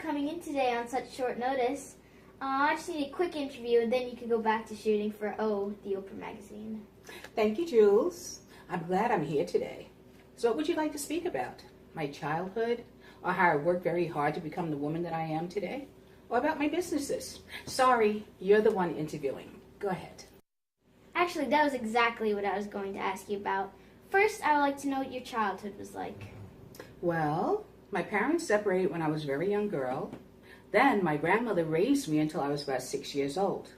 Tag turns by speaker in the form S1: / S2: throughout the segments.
S1: coming in today on such short notice. I just need a quick interview, and then you can go back to shooting for the Oprah magazine.
S2: Thank you, Jules. I'm glad I'm here today. So what would you like to speak about? My childhood? Or how I worked very hard to become the woman that I am today? Or about my businesses? Sorry, you're the one interviewing. Go ahead.
S1: Actually, that was exactly what I was going to ask you about. First, I would like to know what your childhood was like.
S2: Well, my parents separated when I was a very young girl. Then my grandmother raised me until I was about 6 years old.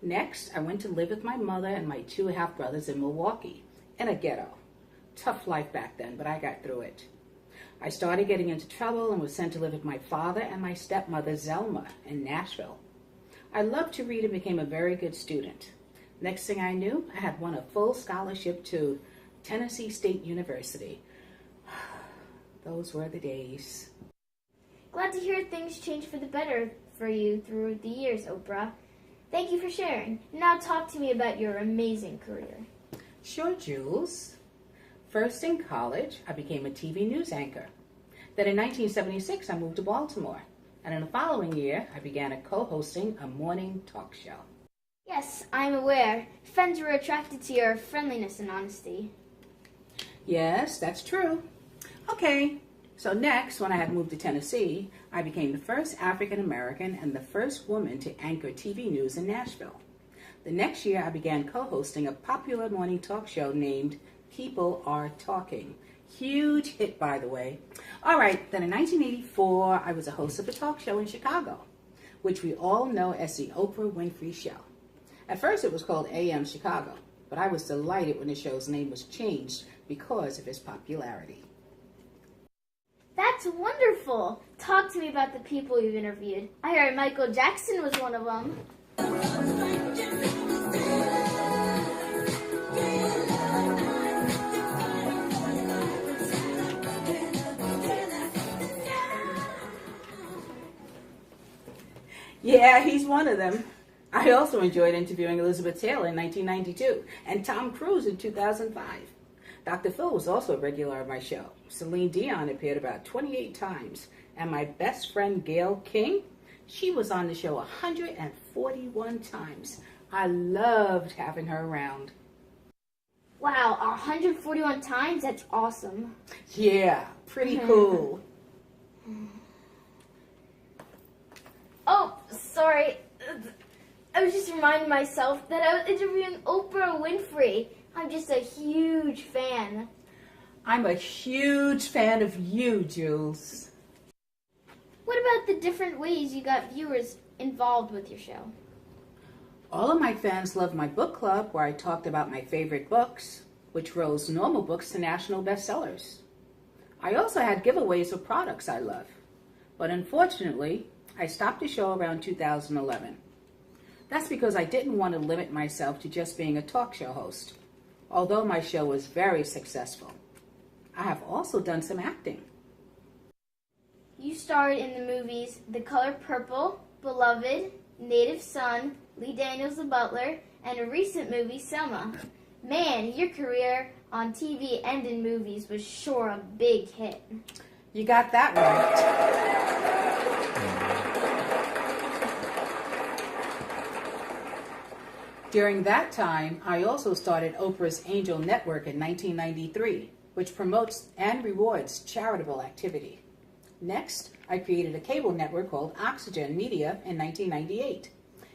S2: Next, I went to live with my mother and my 2 half-brothers in Milwaukee, in a ghetto. Tough life back then, but I got through it. I started getting into trouble and was sent to live with my father and my stepmother, Zelma, in Nashville. I loved to read and became a very good student. Next thing I knew, I had won a full scholarship to Tennessee State University. Those were the days.
S1: Glad to hear things changed for the better for you through the years, Oprah. Thank you for sharing. Now talk to me about your amazing career.
S2: Sure, Jules. First in college, I became a TV news anchor. Then in 1976, I moved to Baltimore. And in the following year, I began co-hosting a morning talk show.
S1: Yes, I'm aware. Friends were attracted to your friendliness and honesty.
S2: Yes, that's true. Okay, so next, when I had moved to Tennessee, I became the first African American and the first woman to anchor TV news in Nashville. The next year, I began co-hosting a popular morning talk show named People Are Talking. Huge hit, by the way. All right, then in 1984, I was a host of a talk show in Chicago, which we all know as the Oprah Winfrey Show. At first, it was called AM Chicago, but I was delighted when the show's name was changed because of its popularity.
S1: That's wonderful. Talk to me about the people you've interviewed. I heard Michael Jackson was one of them.
S2: Yeah, he's one of them. I also enjoyed interviewing Elizabeth Taylor in 1992 and Tom Cruise in 2005. Dr. Phil was also a regular on my show. Celine Dion appeared about 28 times. And my best friend Gayle King, she was on the show 141 times. I loved having her around.
S1: Wow, 141 times? That's awesome.
S2: Yeah, pretty cool.
S1: Oh, sorry. I was just reminding myself that I was interviewing Oprah Winfrey. I'm just a huge fan.
S2: I'm a huge fan of you, Jules.
S1: What about the different ways you got viewers involved with your show?
S2: All of my fans loved my book club, where I talked about my favorite books, which rose normal books to national bestsellers. I also had giveaways of products I love. But unfortunately, I stopped the show around 2011. That's because I didn't want to limit myself to just being a talk show host, although my show was very successful. I have also done some acting.
S1: You starred in the movies The Color Purple, Beloved, Native Son, Lee Daniels the Butler, and a recent movie, Selma. Man, your career on TV and in movies was sure a big hit.
S2: You got that right. During that time, I also started Oprah's Angel Network in 1993, which promotes and rewards charitable activity. Next, I created a cable network called Oxygen Media in 1998.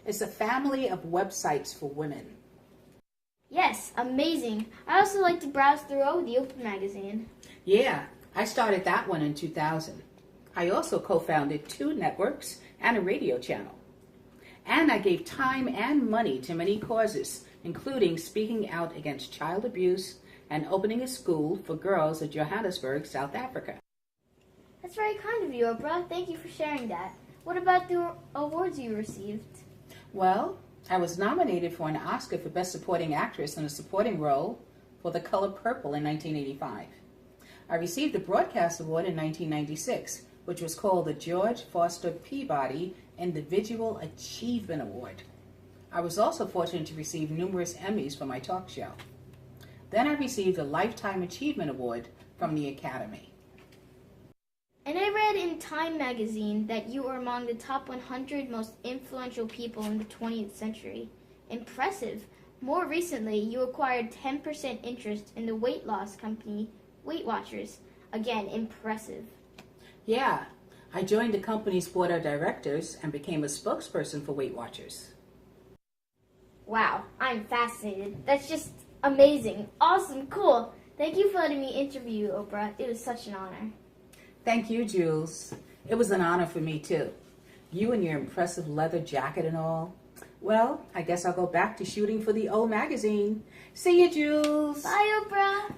S2: It's a family of websites for women.
S1: Yes, amazing. I also like to browse through the Oprah magazine.
S2: Yeah, I started that one in 2000. I also co-founded 2 networks and a radio channel. And I gave time and money to many causes, including speaking out against child abuse and opening a school for girls in Johannesburg, South Africa.
S1: That's very kind of you, Oprah. Thank you for sharing that. What about the awards you received?
S2: Well, I was nominated for an Oscar for Best Supporting Actress in a Supporting Role for The Color Purple in 1985. I received the Broadcast Award in 1996, which was called the George Foster Peabody Individual Achievement Award. I was also fortunate to receive numerous Emmys for my talk show. Then I received a Lifetime Achievement Award from the Academy.
S1: And I read in Time magazine that you were among the top 100 most influential people in the 20th century. Impressive. More recently, you acquired 10% interest in the weight loss company Weight Watchers. Again, impressive.
S2: Yeah, I joined the company's board of directors and became a spokesperson for Weight Watchers.
S1: Wow, I'm fascinated. That's just amazing. Awesome, cool. Thank you for letting me interview you, Oprah. It was such an honor.
S2: Thank you, Jules. It was an honor for me, too. You and your impressive leather jacket and all. Well, I guess I'll go back to shooting for the O magazine. See you, Jules.
S1: Bye, Oprah.